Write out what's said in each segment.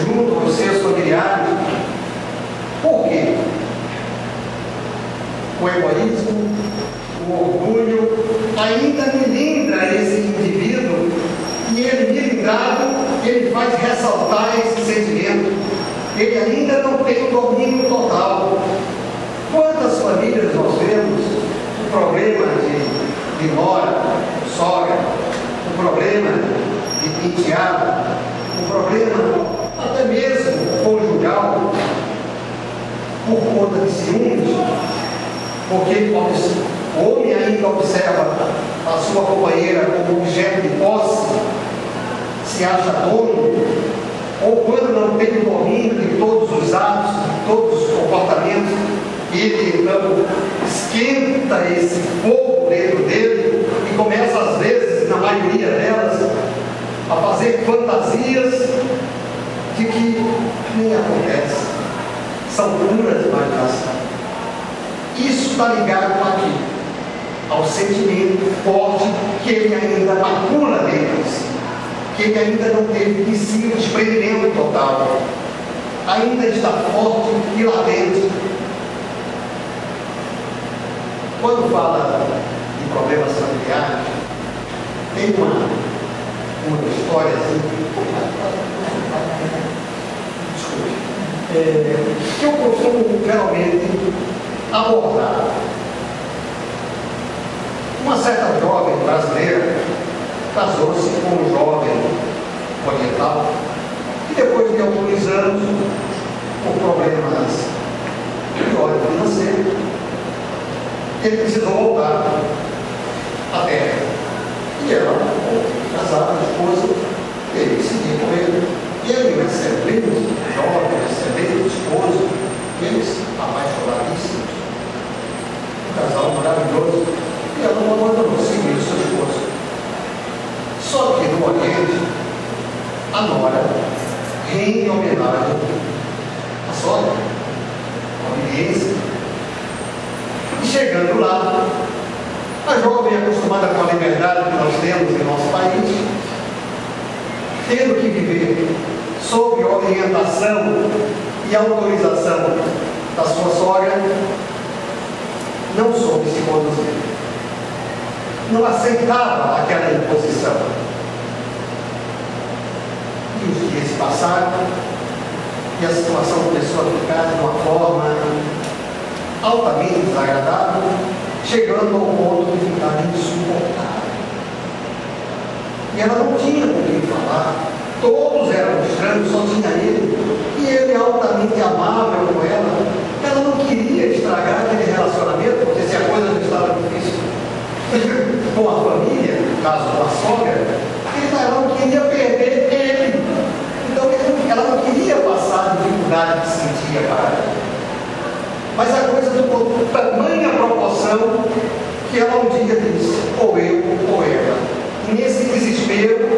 junto aos seus familiares. Por quê? O egoísmo, o orgulho ainda melindra esse indivíduo, e ele, melindrado, ele faz ressaltar esse sentimento. Ele ainda não tem o domínio total. Quantas famílias nós vemos o problema de nora, sogra, o problema de enteada, o problema até mesmo conjugal, por conta de ciúmes, porque o homem ainda observa a sua companheira como objeto de posse, se acha dono, ou quando não tem o domínio de todos os atos, de todos os comportamentos, ele então esquenta esse fogo dentro dele e começa, às vezes, na maioria delas, a fazer fantasias de que nem acontece. São puras de imaginação. Isso está ligado aqui, ao sentimento forte que ele ainda macula dentro de si, que ele ainda não teve de si o desprendimento total, ainda está forte e latente. Quando fala de problemas familiares, tem uma história assim, que eu costumo geralmente abordar. Uma certa jovem brasileira casou-se com um jovem oriental e depois de alguns anos, por problemas de ordem financeira, ele precisou voltar à terra. E ela, casada, esposa, ele seguia com ele. E ele, um excelente jovem, excelente esposo, eles apaixonadíssimos, um casal maravilhoso, e ela não abandonou, seguiu seu esposo. Só que no Oriente, a nora rende homenagem à sogra, à obediência. E chegando lá, a jovem, acostumada com a liberdade que nós temos em nosso país, tendo que viver sob orientação e autorização da sua sogra, não soube se conduzir. Não aceitava aquela imposição. E os dias passaram e a situação começou a ficar de uma forma altamente desagradável, chegando ao ponto de ficar insuportável. E ela não tinha com quem falar, todos eram estranhos, só tinha ele, e ele altamente amável com ela. Ela não queria estragar aquele relacionamento, porque se a coisa não estava difícil com a família, no caso com a sogra, ela não queria perder ele. Então ela não queria passar a dificuldade que sentia para ela. Mas a coisa tomou tamanha proporção que ela um dia disse, ou eu ou ela. E nesse desespero,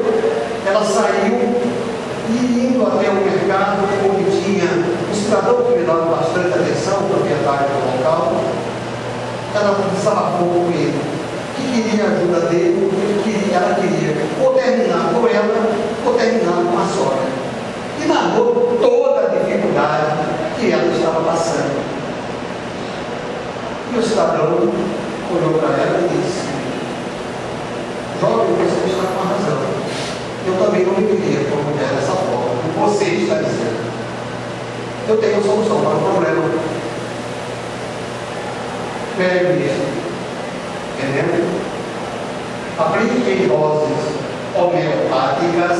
ela saiu e indo até o mercado, onde tinha um cidadão que me dava bastante atenção, proprietário do local, ela desabafou com ele, que queria a ajuda dele, ela queria ou terminar com ela, ou terminar com a sogra. E narrou toda a dificuldade que ela estava passando. E o cidadão olhou para ela e disse, jovem, você está com a razão. Eu também não me queria com a mulher dessa forma, como você está dizendo. Eu tenho a solução para o problema. Pegue veneno, aplique em doses homeopáticas,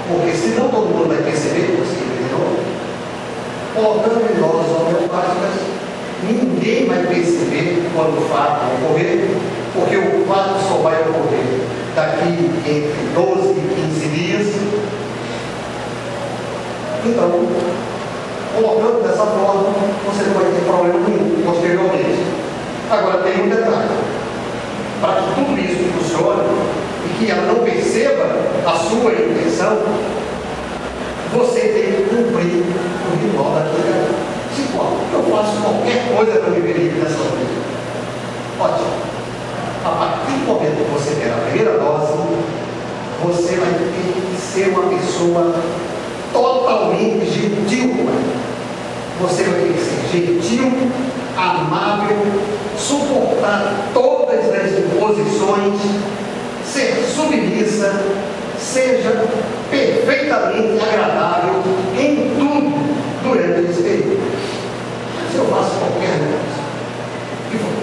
porque senão todo mundo vai perceber que você envenenou. Colocando em doses homeopáticas, ninguém vai perceber quando o fato ocorrer, porque o fato só vai ocorrer daqui entre 12 e 15 dias. Então, colocando dessa forma, você não vai ter problema nenhum posteriormente. Agora tem um detalhe. Para que tudo isso funcione e que ela não perceba a sua intenção, você tem que cumprir o ritual daquele. Eu faço qualquer coisa para me livre dessa vida. Ótimo. A partir do momento que você der a primeira dose, você vai ter que ser uma pessoa totalmente gentil. Você vai ter que ser gentil, amável, suportar todas as imposições, ser submissa, seja perfeitamente agradável em tudo durante esse período. Se eu faço qualquer negócio, que foi?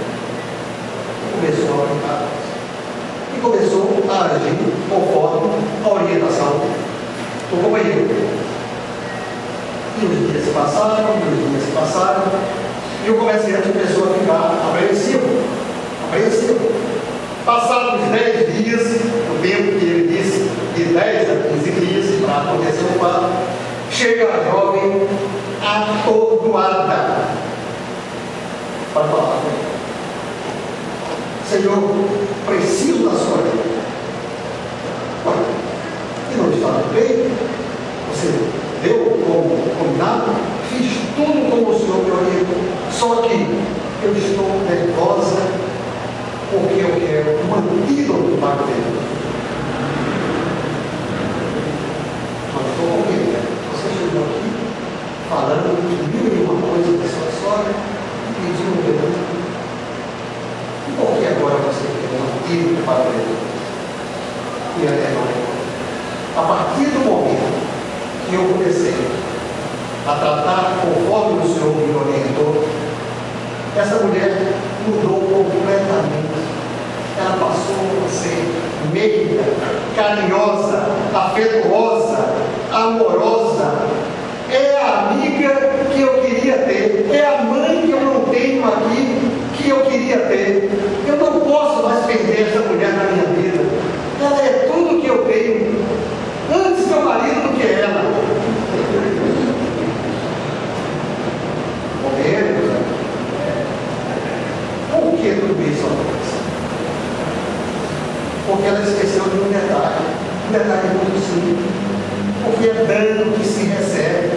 Começou a brincar e começou a agir conforme a orientação do companheiro. E os dias se passaram, e o comerciante começou a ficar apreensivo. Passados 10 dias, o tempo que ele disse, de 10 a 15 dias, para acontecer o fato, chega a jovem atordoada para falar com ele. Senhor, preciso da sua ajuda. Olha, e não está bem? Você deu como combinado? Fiz tudo como o Senhor me orientou. Só que eu estou nervosa porque eu quero um antídoto para o Deus. Mas estou com ele. Você chegou aqui falando de mil e uma coisa da sua sogra e pediu um perdão. E por que agora você quer um antídoto para o Deus? Minha irmã, a partir do momento que eu comecei a tratar conforme o Senhor me orientou, essa mulher mudou completamente. Ela passou a ser meiga, carinhosa, afetuosa, amorosa. É a amiga que eu queria ter, é a mãe que eu não tenho aqui, que eu queria ter. Eu não posso mais perder essa mulher na minha vida. Ela é tudo que eu tenho, antes meu marido do que ela. Por que tudo isso acontece? Porque ela esqueceu de um detalhe muito simples, porque é dano que se recebe.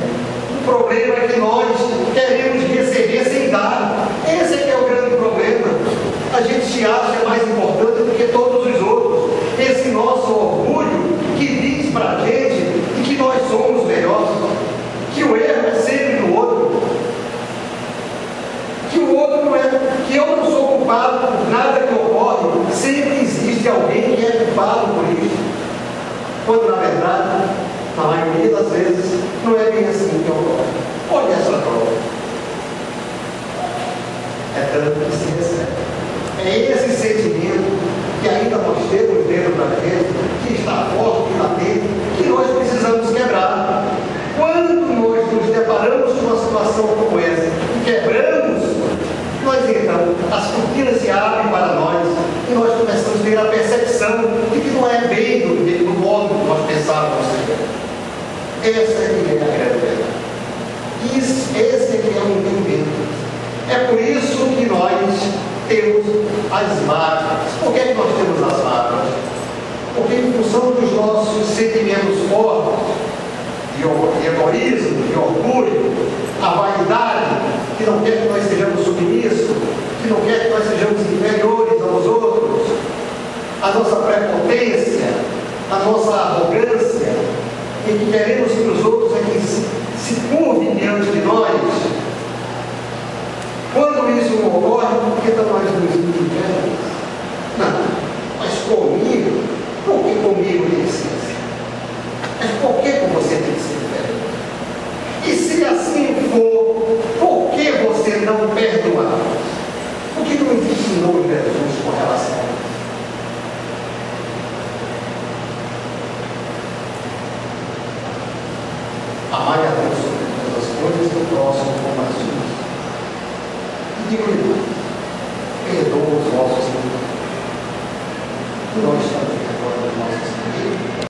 O problema é que nós queremos receber sem dar. Esse é que é o grande problema. A gente se acha mais importante do que todos os outros. Esse nosso orgulho que diz para a gente que nós somos melhores, que o erro é sempre do outro, que o outro não é, que eu não sou culpado por nada que ocorre. Sempre existe alguém que é culpado por isso, quando na verdade, na maioria das vezes, não é bem assim que ocorre. Olha essa prova. É tanto que se recebe. É esse sentimento que ainda nós temos dentro da gente, que está forte e latente, que nós precisamos quebrar. Quando nós nos deparamos com uma situação como essa e quebramos, nós então, as cortinas se abrem para nós e nós começamos a ter a percepção de que não é bem do modo que nós pensávamos ser. Essa é que é a grande verdade. Esse é que é o entendimento. É por isso que nós temos as mágoas. Por que nós temos as mágoas? Porque em função dos nossos sentimentos fortes, de egoísmo, de orgulho, a vaidade, que não quer que nós sejamos submissos, que não quer que nós sejamos inferiores aos outros, a nossa prepotência, a nossa arrogância, e que queremos que os outros é que se curvem diante de nós. Quando isso não ocorre, por que nós nos indigamos? Não, mas comigo, por que comigo tem que ser assim? Mas por que com você tem que ser diferente? E se assim for, por que você não perdoar? O que não ensinou Jesus com relação a isso? Amai a Deus sobre todas as coisas e o próximo como a si mesmo. E digo-lhe,